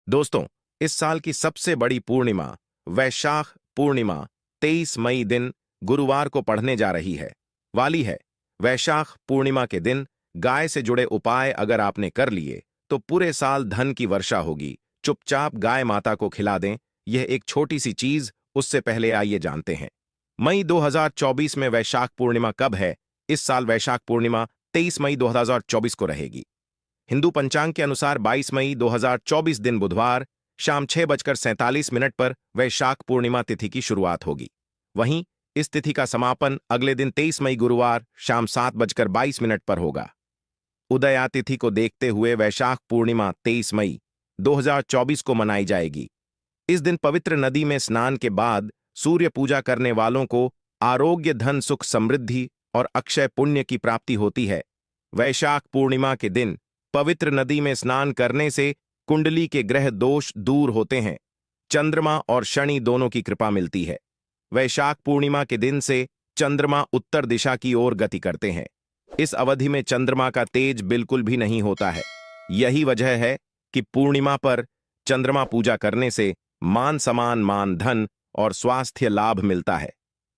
दोस्तों, इस साल की सबसे बड़ी पूर्णिमा वैशाख पूर्णिमा 23 मई दिन गुरुवार को पढ़ने जा रही है वाली है। वैशाख पूर्णिमा के दिन गाय से जुड़े उपाय अगर आपने कर लिए तो पूरे साल धन की वर्षा होगी। चुपचाप गाय माता को खिला दें, यह एक छोटी सी चीज। उससे पहले आइए जानते हैं मई 2024 में वैशाख पूर्णिमा कब है। इस साल वैशाख पूर्णिमा 23 मई 2024 को रहेगी। हिंदू पंचांग के अनुसार 22 मई 2024 दिन बुधवार शाम 6:47 पर वैशाख पूर्णिमा तिथि की शुरुआत होगी। वहीं इस तिथि का समापन अगले दिन 23 मई गुरुवार शाम 7:22 पर होगा। उदया तिथि को देखते हुए वैशाख पूर्णिमा 23 मई 2024 को मनाई जाएगी। इस दिन पवित्र नदी में स्नान के बाद सूर्य पूजा करने वालों को आरोग्य, धन, सुख, समृद्धि और अक्षय पुण्य की प्राप्ति होती है। वैशाख पूर्णिमा के दिन पवित्र नदी में स्नान करने से कुंडली के ग्रह दोष दूर होते हैं। चंद्रमा और शनि दोनों की कृपा मिलती है। वैशाख पूर्णिमा के दिन से चंद्रमा उत्तर दिशा की ओर गति करते हैं। इस अवधि में चंद्रमा का तेज बिल्कुल भी नहीं होता है। यही वजह है कि पूर्णिमा पर चंद्रमा पूजा करने से मान सम्मान, मान, धन और स्वास्थ्य लाभ मिलता है।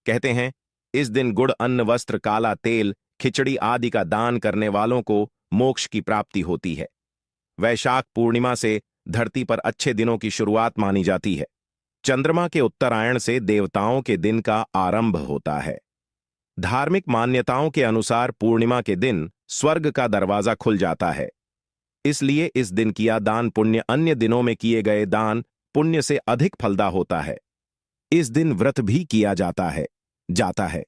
कहते हैं इस दिन गुड़, अन्न, वस्त्र, काला तेल, खिचड़ी आदि का दान करने वालों को मोक्ष की प्राप्ति होती है। वैशाख पूर्णिमा से धरती पर अच्छे दिनों की शुरुआत मानी जाती है। चंद्रमा के उत्तरायण से देवताओं के दिन का आरंभ होता है। धार्मिक मान्यताओं के अनुसार पूर्णिमा के दिन स्वर्ग का दरवाजा खुल जाता है। इसलिए इस दिन किया दान पुण्य अन्य दिनों में किए गए दान पुण्य से अधिक फलदा होता है। इस दिन व्रत भी किया जाता है।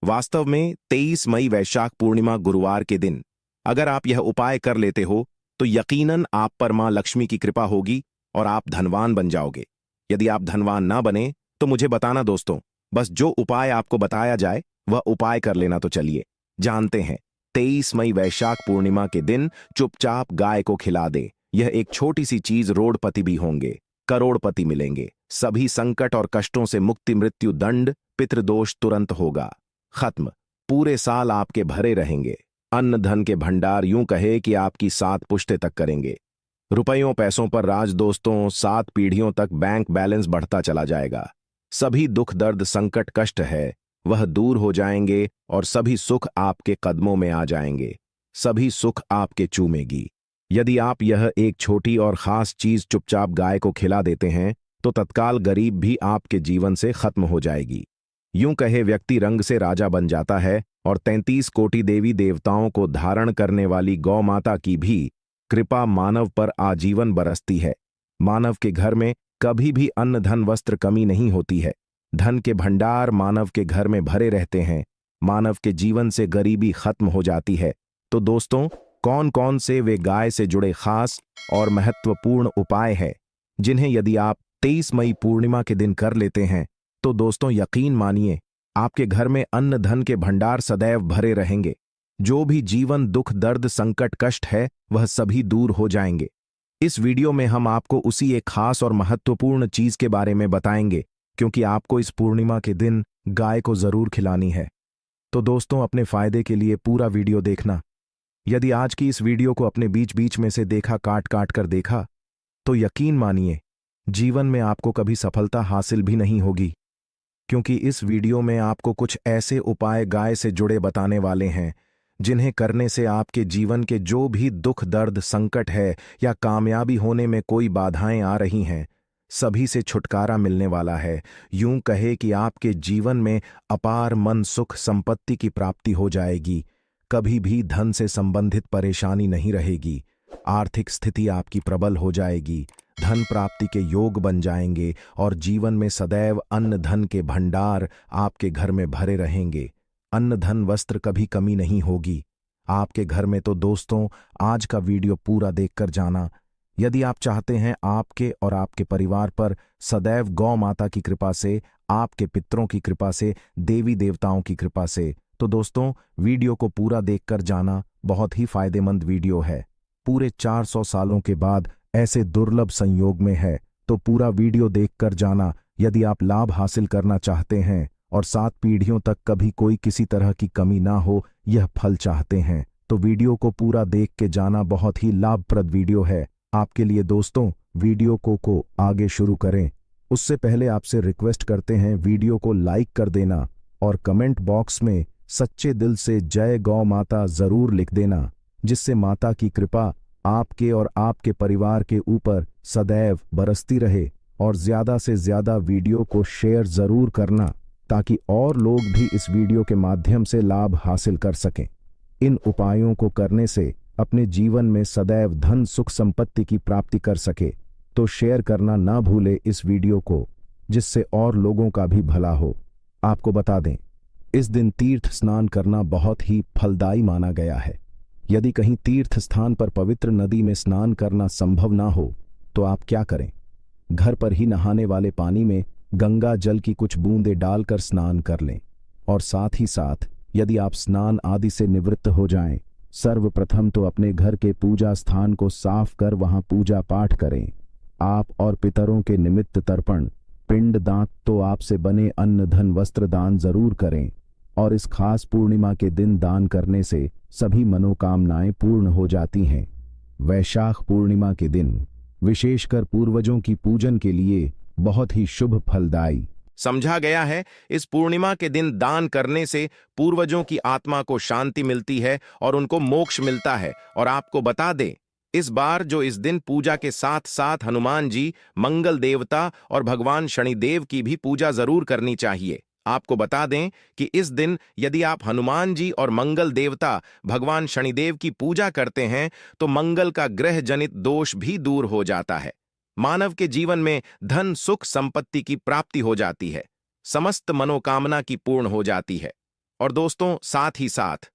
वास्तव में 23 मई वैशाख पूर्णिमा गुरुवार के दिन अगर आप यह उपाय कर लेते हो तो यकीनन आप पर मां लक्ष्मी की कृपा होगी और आप धनवान बन जाओगे। यदि आप धनवान ना बने तो मुझे बताना दोस्तों, बस जो उपाय आपको बताया जाए वह उपाय कर लेना। तो चलिए जानते हैं। 23 मई वैशाख पूर्णिमा के दिन चुपचाप गाय को खिला दे। यह एक छोटी सी चीज, रोडपति भी होंगे, करोड़पति मिलेंगे, सभी संकट और कष्टों से मुक्ति, मृत्यु दंड, पितृदोष तुरंत होगा खत्म। पूरे साल आपके भरे रहेंगे। अन्न धन के भंडार यूं कहे कि आपकी 7 पुश्ते तक करेंगे। रुपयों पैसों पर राज दोस्तों, 7 पीढ़ियों तक बैंक बैलेंस बढ़ता चला जाएगा। सभी दुख, दर्द, संकट, कष्ट है वह दूर हो जाएंगे और सभी सुख आपके कदमों में आ जाएंगे। सभी सुख आपके चूमेगी। यदि आप यह एक छोटी और खास चीज चुपचाप गाय को खिला देते हैं तो तत्काल गरीब भी आपके जीवन से खत्म हो जाएगी। यूं कहे व्यक्ति रंग से राजा बन जाता है और 33 कोटि देवी देवताओं को धारण करने वाली गौ माता की भी कृपा मानव पर आजीवन बरसती है। मानव के घर में कभी भी अन्न, धन, वस्त्र कमी नहीं होती है। धन के भंडार मानव के घर में भरे रहते हैं। मानव के जीवन से गरीबी खत्म हो जाती है। तो दोस्तों, कौन कौन से वे गाय से जुड़े खास और महत्वपूर्ण उपाय हैं जिन्हें यदि आप 23 मई पूर्णिमा के दिन कर लेते हैं तो दोस्तों यकीन मानिए आपके घर में अन्न धन के भंडार सदैव भरे रहेंगे। जो भी जीवन दुख, दर्द, संकट, कष्ट है वह सभी दूर हो जाएंगे। इस वीडियो में हम आपको उसी एक खास और महत्वपूर्ण चीज के बारे में बताएंगे क्योंकि आपको इस पूर्णिमा के दिन गाय को जरूर खिलानी है। तो दोस्तों, अपने फायदे के लिए पूरा वीडियो देखना। यदि आज की इस वीडियो को अपने बीच बीच में से देखा, काट काट कर देखा, तो यकीन मानिए जीवन में आपको कभी सफलता हासिल भी नहीं होगी, क्योंकि इस वीडियो में आपको कुछ ऐसे उपाय गाय से जुड़े बताने वाले हैं जिन्हें करने से आपके जीवन के जो भी दुख, दर्द, संकट है या कामयाबी होने में कोई बाधाएं आ रही हैं, सभी से छुटकारा मिलने वाला है। यूं कहे कि आपके जीवन में अपार मन, सुख, संपत्ति की प्राप्ति हो जाएगी। कभी भी धन से संबंधित परेशानी नहीं रहेगी। आर्थिक स्थिति आपकी प्रबल हो जाएगी। धन प्राप्ति के योग बन जाएंगे और जीवन में सदैव अन्न धन के भंडार आपके घर में भरे रहेंगे। अन्न धन वस्त्र कभी कमी नहीं होगी आपके घर में। तो दोस्तों, आज का वीडियो पूरा देखकर जाना। यदि आप चाहते हैं आपके और आपके परिवार पर सदैव गौ माता की कृपा से, आपके पितरों की कृपा से, देवी देवताओं की कृपा से, तो दोस्तों वीडियो को पूरा देखकर जाना। बहुत ही फायदेमंद वीडियो है। पूरे 400 सालों के बाद ऐसे दुर्लभ संयोग में है, तो पूरा वीडियो देखकर जाना। यदि आप लाभ हासिल करना चाहते हैं और 7 पीढ़ियों तक कभी कोई किसी तरह की कमी ना हो, यह फल चाहते हैं, तो वीडियो को पूरा देख के जाना। बहुत ही लाभप्रद वीडियो है आपके लिए दोस्तों। वीडियो को आगे शुरू करें उससे पहले आपसे रिक्वेस्ट करते हैं वीडियो को लाइक कर देना और कमेंट बॉक्स में सच्चे दिल से जय गौ माता जरूर लिख देना, जिससे माता की कृपा आपके और आपके परिवार के ऊपर सदैव बरसती रहे। और ज्यादा से ज्यादा वीडियो को शेयर जरूर करना ताकि और लोग भी इस वीडियो के माध्यम से लाभ हासिल कर सकें। इन उपायों को करने से अपने जीवन में सदैव धन सुख संपत्ति की प्राप्ति कर सके तो शेयर करना ना भूले इस वीडियो को, जिससे और लोगों का भी भला हो। आपको बता दें, इस दिन तीर्थ स्नान करना बहुत ही फलदायी माना गया है। यदि कहीं तीर्थ स्थान पर पवित्र नदी में स्नान करना संभव ना हो तो आप क्या करें, घर पर ही नहाने वाले पानी में गंगा जल की कुछ बूंदें डालकर स्नान कर लें। और साथ ही साथ यदि आप स्नान आदि से निवृत्त हो जाएं, सर्वप्रथम तो अपने घर के पूजा स्थान को साफ कर वहां पूजा पाठ करें। आप और पितरों के निमित्त तर्पण, पिंड दान तो आपसे बने अन्न धन वस्त्र दान जरूर करें। और इस खास पूर्णिमा के दिन दान करने से सभी मनोकामनाएं पूर्ण हो जाती हैं। वैशाख पूर्णिमा के दिन विशेषकर पूर्वजों की पूजन के लिए बहुत ही शुभ फलदायी समझा गया है। इस पूर्णिमा के दिन दान करने से पूर्वजों की आत्मा को शांति मिलती है और उनको मोक्ष मिलता है। और आपको बता दें, इस बार जो इस दिन पूजा के साथ साथ हनुमान जी, मंगल देवता और भगवान शनिदेव की भी पूजा जरूर करनी चाहिए। आपको बता दें कि इस दिन यदि आप हनुमान जी और मंगल देवता भगवान शनिदेव की पूजा करते हैं तो मंगल का ग्रह जनित दोष भी दूर हो जाता है। मानव के जीवन में धन सुख संपत्ति की प्राप्ति हो जाती है, समस्त मनोकामना की पूर्ण हो जाती है। और दोस्तों, साथ ही साथ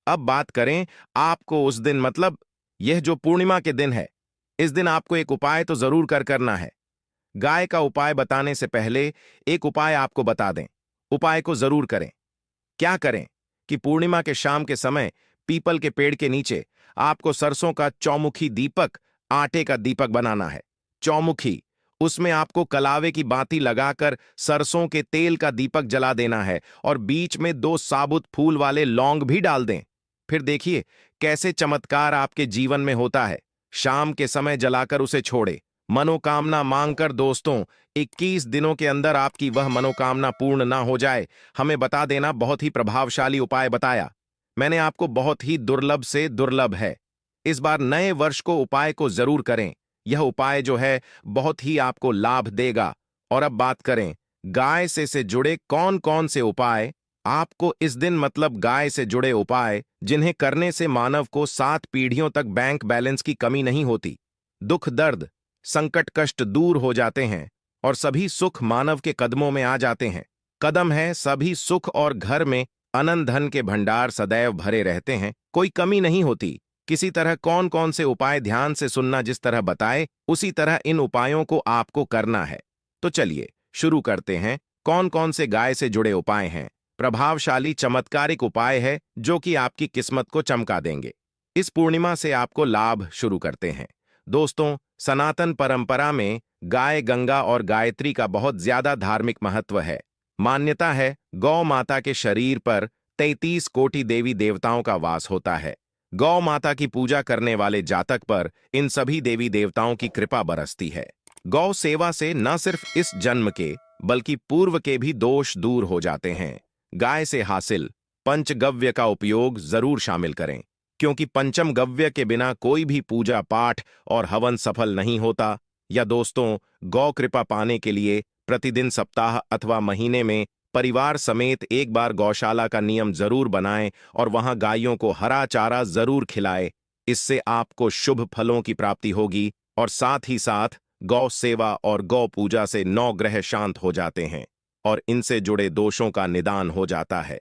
अब बात करें आपको उस दिन, मतलब यह जो पूर्णिमा के दिन है, इस दिन आपको एक उपाय तो जरूर करना है। गाय का उपाय बताने से पहले एक उपाय आपको बता दें। उपाय को जरूर करें। क्या करें कि पूर्णिमा के शाम के समय पीपल के पेड़ के नीचे आपको सरसों का चौमुखी दीपक, आटे का दीपक बनाना है। चौमुखी, उसमें आपको कलावे की बाती लगाकर सरसों के तेल का दीपक जला देना है और बीच में 2 साबुत फूल वाले लौंग भी डाल दें। फिर देखिए कैसे चमत्कार आपके जीवन में होता है। शाम के समय जलाकर उसे छोड़े, मनोकामना मांगकर। दोस्तों, 21 दिनों के अंदर आपकी वह मनोकामना पूर्ण ना हो जाए, हमें बता देना। बहुत ही प्रभावशाली उपाय बताया मैंने आपको, बहुत ही दुर्लभ से दुर्लभ है। इस बार नए वर्ष को उपाय को जरूर करें। यह उपाय जो है बहुत ही आपको लाभ देगा। और अब बात करें गाय से जुड़े कौन कौन से उपाय आपको इस दिन, मतलब गाय से जुड़े उपाय जिन्हें करने से मानव को 7 पीढ़ियों तक बैंक बैलेंस की कमी नहीं होती, दुख दर्द संकट कष्ट दूर हो जाते हैं और सभी सुख मानव के कदमों में आ जाते हैं। कदम है सभी सुख और घर में अनंत धन के भंडार सदैव भरे रहते हैं, कोई कमी नहीं होती। किसी तरह कौन कौन से उपाय ध्यान से सुनना, जिस तरह बताए उसी तरह इन उपायों को आपको करना है। तो चलिए शुरू करते हैं। कौन कौन से गाय से जुड़े उपाय हैं? प्रभावशाली चमत्कारिक उपाय है जो कि आपकी किस्मत को चमका देंगे। इस पूर्णिमा से आपको लाभ शुरू करते हैं। दोस्तों, सनातन परंपरा में गाय, गंगा और गायत्री का बहुत ज्यादा धार्मिक महत्व है। मान्यता है गौ माता के शरीर पर 33 कोटि देवी देवताओं का वास होता है। गौ माता की पूजा करने वाले जातक पर इन सभी देवी देवताओं की कृपा बरसती है। गौ सेवा से न सिर्फ इस जन्म के बल्कि पूर्व के भी दोष दूर हो जाते हैं। गाय से हासिल पंचगव्य का उपयोग जरूर शामिल करें, क्योंकि पंचम गव्य के बिना कोई भी पूजा पाठ और हवन सफल नहीं होता। या दोस्तों, गौ कृपा पाने के लिए प्रतिदिन, सप्ताह अथवा महीने में परिवार समेत एक बार गौशाला का नियम जरूर बनाएं और वहां गायों को हरा चारा जरूर खिलाएं। इससे आपको शुभ फलों की प्राप्ति होगी और साथ ही साथ गौ सेवा और गौ पूजा से 9 ग्रह शांत हो जाते हैं और इनसे जुड़े दोषों का निदान हो जाता है।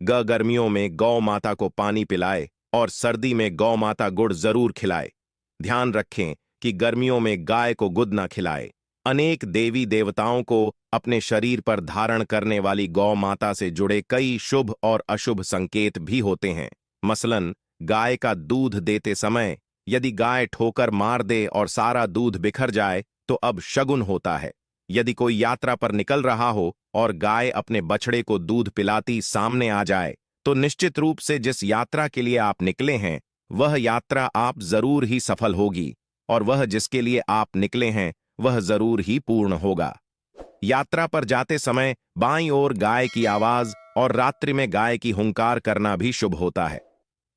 गर्मियों में गौ माता को पानी पिलाए और सर्दी में गौ माता गुड़ जरूर खिलाए। ध्यान रखें कि गर्मियों में गाय को गुद न खिलाए। अनेक देवी देवताओं को अपने शरीर पर धारण करने वाली गौ माता से जुड़े कई शुभ और अशुभ संकेत भी होते हैं। मसलन, गाय का दूध देते समय यदि गाय ठोकर मार दे और सारा दूध बिखर जाए तो अब शगुन होता है। यदि कोई यात्रा पर निकल रहा हो और गाय अपने बछड़े को दूध पिलाती सामने आ जाए तो निश्चित रूप से जिस यात्रा के लिए आप निकले हैं वह यात्रा आप जरूर ही सफल होगी। और वह जिसके लिए आप निकले हैं वह जरूर ही पूर्ण होगा। यात्रा पर जाते समय बाईं ओर गाय की आवाज और रात्रि में गाय की हुंकार करना भी शुभ होता है।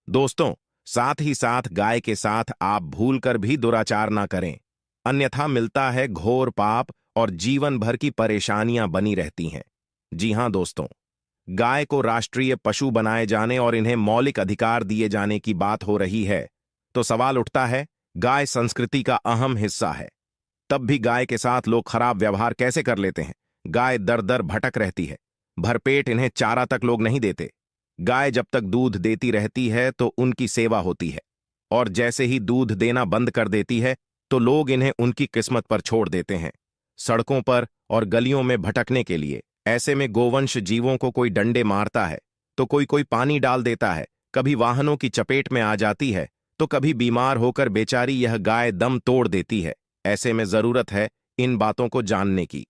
दोस्तों, साथ ही साथ गाय के साथ आप भूलकर भी दुराचार ना करें, अन्यथा मिलता है घोर पाप और जीवन भर की परेशानियां बनी रहती हैं। जी हां दोस्तों, गाय को राष्ट्रीय पशु बनाए जाने और इन्हें मौलिक अधिकार दिए जाने की बात हो रही है, तो सवाल उठता है, गाय संस्कृति का अहम हिस्सा है, तब भी गाय के साथ लोग खराब व्यवहार कैसे कर लेते हैं। गाय दर दर भटक रहती है, भरपेट इन्हें चारा तक लोग नहीं देते। गाय जब तक दूध देती रहती है तो उनकी सेवा होती है, और जैसे ही दूध देना बंद कर देती है तो लोग इन्हें उनकी किस्मत पर छोड़ देते हैं, सड़कों पर और गलियों में भटकने के लिए। ऐसे में गोवंश जीवों को कोई डंडे मारता है तो कोई कोई पानी डाल देता है, कभी वाहनों की चपेट में आ जाती है तो कभी बीमार होकर बेचारी यह गाय दम तोड़ देती है। ऐसे में जरूरत है इन बातों को जानने की।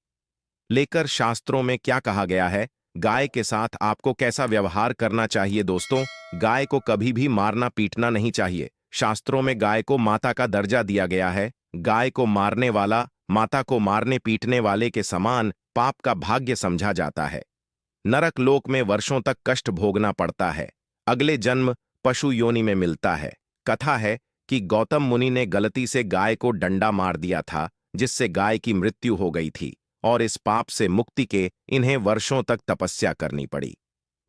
लेकर शास्त्रों में क्या कहा गया है, गाय के साथ आपको कैसा व्यवहार करना चाहिए। दोस्तों, गाय को कभी भी मारना पीटना नहीं चाहिए। शास्त्रों में गाय को माता का दर्जा दिया गया है। गाय को मारने वाला माता को मारने पीटने वाले के समान पाप का भाग्य समझा जाता है। नरक लोक में वर्षों तक कष्ट भोगना पड़ता है, अगले जन्म पशु योनि में मिलता है। कथा है कि गौतम मुनि ने गलती से गाय को डंडा मार दिया था, जिससे गाय की मृत्यु हो गई थी, और इस पाप से मुक्ति के इन्हें वर्षों तक तपस्या करनी पड़ी।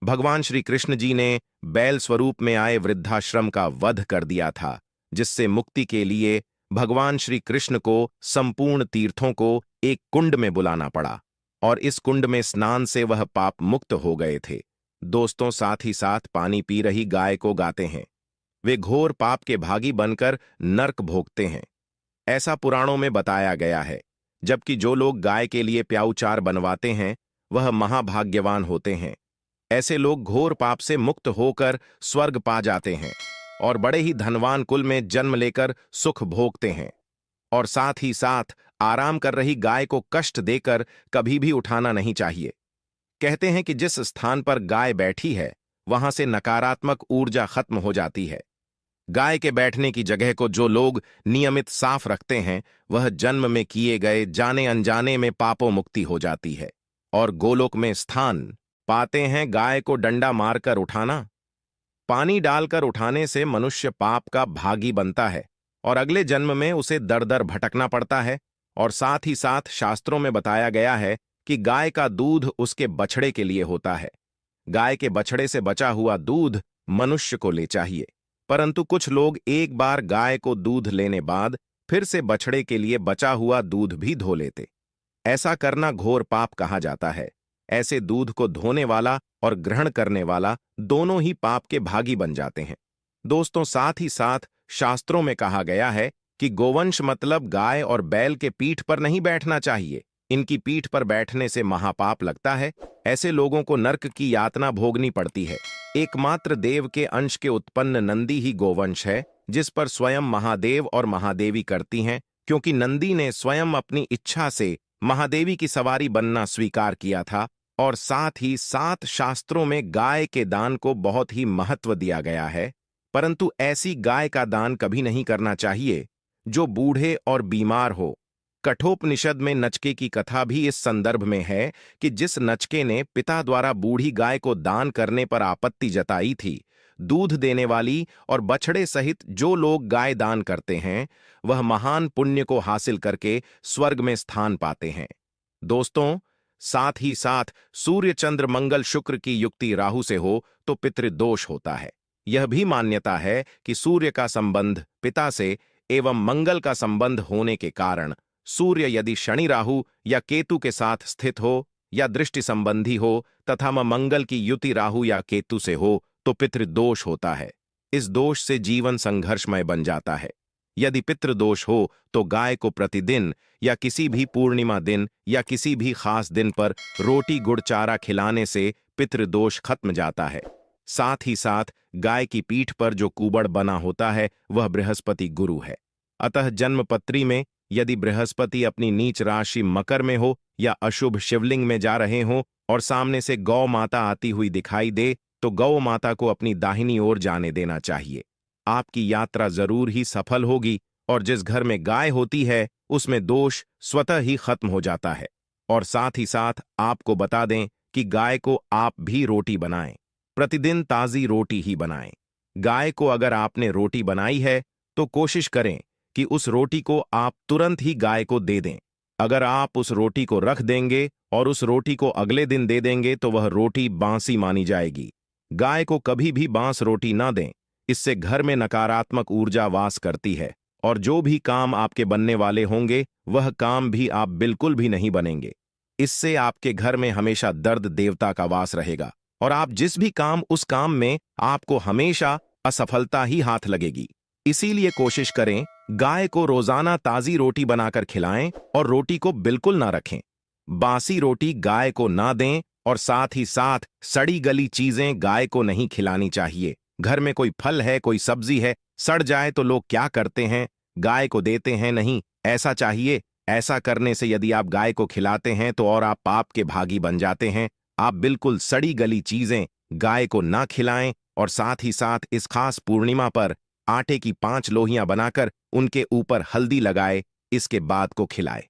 भगवान श्री कृष्ण जी ने बैल स्वरूप में आए वृद्धाश्रम का वध कर दिया था, जिससे मुक्ति के लिए भगवान श्री कृष्ण को संपूर्ण तीर्थों को एक कुंड में बुलाना पड़ा, और इस कुंड में स्नान से वह पाप मुक्त हो गए थे। दोस्तों, साथ ही साथ पानी पी रही गाय को गाते हैं, वे घोर पाप के भागी बनकर नर्क भोगते हैं, ऐसा पुराणों में बताया गया है। जबकि जो लोग गाय के लिए प्याऊचार बनवाते हैं वह महाभाग्यवान होते हैं। ऐसे लोग घोर पाप से मुक्त होकर स्वर्ग पा जाते हैं और बड़े ही धनवान कुल में जन्म लेकर सुख भोगते हैं। और साथ ही साथ आराम कर रही गाय को कष्ट देकर कभी भी उठाना नहीं चाहिए। कहते हैं कि जिस स्थान पर गाय बैठी है वहां से नकारात्मक ऊर्जा खत्म हो जाती है। गाय के बैठने की जगह को जो लोग नियमित साफ रखते हैं वह जन्म में किए गए जाने अनजाने में पापों मुक्ति हो जाती है और गोलोक में स्थान पाते हैं। गाय को डंडा मारकर उठाना, पानी डालकर उठाने से मनुष्य पाप का भागी बनता है और अगले जन्म में उसे दर दर भटकना पड़ता है। और साथ ही साथ शास्त्रों में बताया गया है कि गाय का दूध उसके बछड़े के लिए होता है। गाय के बछड़े से बचा हुआ दूध मनुष्य को ले चाहिए, परंतु कुछ लोग एक बार गाय को दूध लेने बाद फिर से बछड़े के लिए बचा हुआ दूध भी धो लेते। ऐसा करना घोर पाप कहा जाता है। ऐसे दूध को धोने वाला और ग्रहण करने वाला दोनों ही पाप के भागी बन जाते हैं। दोस्तों, साथ ही साथ शास्त्रों में कहा गया है कि गोवंश मतलब गाय और बैल के पीठ पर नहीं बैठना चाहिए। इनकी पीठ पर बैठने से महापाप लगता है। ऐसे लोगों को नरक की यातना भोगनी पड़ती है। एकमात्र देव के अंश के उत्पन्न नंदी ही गोवंश है, जिस पर स्वयं महादेव और महादेवी करती हैं, क्योंकि नंदी ने स्वयं अपनी इच्छा से महादेवी की सवारी बनना स्वीकार किया था। और साथ ही साथ शास्त्रों में गाय के दान को बहुत ही महत्व दिया गया है, परंतु ऐसी गाय का दान कभी नहीं करना चाहिए जो बूढ़े और बीमार हो। कठोपनिषद में नचके की कथा भी इस संदर्भ में है कि जिस नचके ने पिता द्वारा बूढ़ी गाय को दान करने पर आपत्ति जताई थी, दूध देने वाली और बछड़े सहित जो लोग गाय दान करते हैं वह महान पुण्य को हासिल करके स्वर्ग में स्थान पाते हैं। दोस्तों, साथ ही साथ सूर्य चंद्र मंगल शुक्र की युक्ति राहु से हो तो पितृदोष होता है। यह भी मान्यता है कि सूर्य का संबंध पिता से एवं मंगल का संबंध होने के कारण सूर्य यदि शनि राहु या केतु के साथ स्थित हो या दृष्टि संबंधी हो तथा मंगल की युति राहु या केतु से हो तो पितृदोष होता है। इस दोष से जीवन संघर्षमय बन जाता है। यदि पितृदोष हो तो गाय को प्रतिदिन या किसी भी पूर्णिमा दिन या किसी भी खास दिन पर रोटी गुड़ चारा खिलाने से पितृदोष खत्म जाता है। साथ ही साथ गाय की पीठ पर जो कुबड़ बना होता है वह बृहस्पति गुरु है। अतः जन्मपत्री में यदि बृहस्पति अपनी नीच राशि मकर में हो या अशुभ शिवलिंग में जा रहे हों और सामने से गौ माता आती हुई दिखाई दे तो गौ माता को अपनी दाहिनी ओर जाने देना चाहिए। आपकी यात्रा जरूर ही सफल होगी और जिस घर में गाय होती है उसमें दोष स्वतः ही खत्म हो जाता है। और साथ ही साथ आपको बता दें कि गाय को आप भी रोटी बनाएं, प्रतिदिन ताज़ी रोटी ही बनाएं। गाय को अगर आपने रोटी बनाई है तो कोशिश करें कि उस रोटी को आप तुरंत ही गाय को दे दें। अगर आप उस रोटी को रख देंगे और उस रोटी को अगले दिन दे देंगे तो वह रोटी बासी मानी जाएगी। गाय को कभी भी बांस रोटी ना दें, इससे घर में नकारात्मक ऊर्जा वास करती है और जो भी काम आपके बनने वाले होंगे वह काम भी आप बिल्कुल भी नहीं बनेंगे। इससे आपके घर में हमेशा दर्द देवता का वास रहेगा और आप जिस भी काम उस काम में आपको हमेशा असफलता ही हाथ लगेगी। इसीलिए कोशिश करें गाय को रोजाना ताजी रोटी बनाकर खिलाएं और रोटी को बिल्कुल ना रखें। बासी रोटी गाय को ना दें और साथ ही साथ सड़ी गली चीजें गाय को नहीं खिलानी चाहिए। घर में कोई फल है, कोई सब्जी है, सड़ जाए तो लोग क्या करते हैं, गाय को देते हैं नहीं, ऐसा चाहिए। ऐसा करने से यदि आप गाय को खिलाते हैं तो और आप पाप के भागी बन जाते हैं। आप बिल्कुल सड़ी गली चीजें गाय को ना खिलाएं और साथ ही साथ इस खास पूर्णिमा पर आटे की 5 लोहियां बनाकर उनके ऊपर हल्दी लगाए, इसके बाद को खिलाए।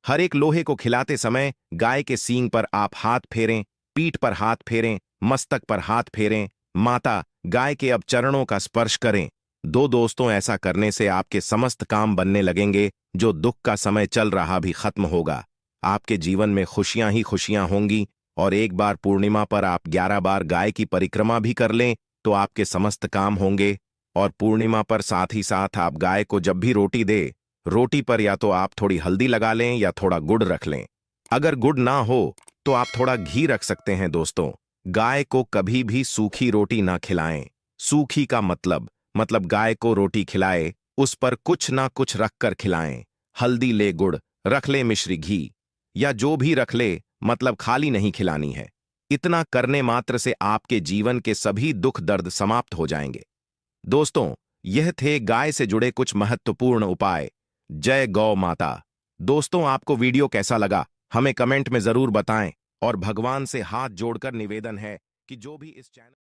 हर एक लोहे को खिलाते समय गाय के सींग पर आप हाथ फेरें, पीठ पर हाथ फेरें, मस्तक पर हाथ फेरें। माता गाय के अब चरणों का स्पर्श करें। दोस्तों, ऐसा करने से आपके समस्त काम बनने लगेंगे। जो दुख का समय चल रहा भी खत्म होगा। आपके जीवन में खुशियां ही खुशियां होंगी। और एक बार पूर्णिमा पर आप 11 बार गाय की परिक्रमा भी कर लें तो आपके समस्त काम होंगे। और पूर्णिमा पर साथ ही साथ आप गाय को जब भी रोटी दे, रोटी पर या तो आप थोड़ी हल्दी लगा लें या थोड़ा गुड़ रख लें। अगर गुड़ ना हो तो आप थोड़ा घी रख सकते हैं। दोस्तों, गाय को कभी भी सूखी रोटी ना खिलाएं। सूखी का मतलब गाय को रोटी खिलाए, उस पर कुछ ना कुछ रख कर खिलाएं। हल्दी ले, गुड़ रख ले, मिश्री घी या जो भी रख ले, मतलब खाली नहीं खिलानी है। इतना करने मात्र से आपके जीवन के सभी दुख दर्द समाप्त हो जाएंगे। दोस्तों, यह थे गाय से जुड़े कुछ महत्वपूर्ण उपाय। जय गौ माता। दोस्तों, आपको वीडियो कैसा लगा हमें कमेंट में जरूर बताएं और भगवान से हाथ जोड़कर निवेदन है कि जो भी इस चैनल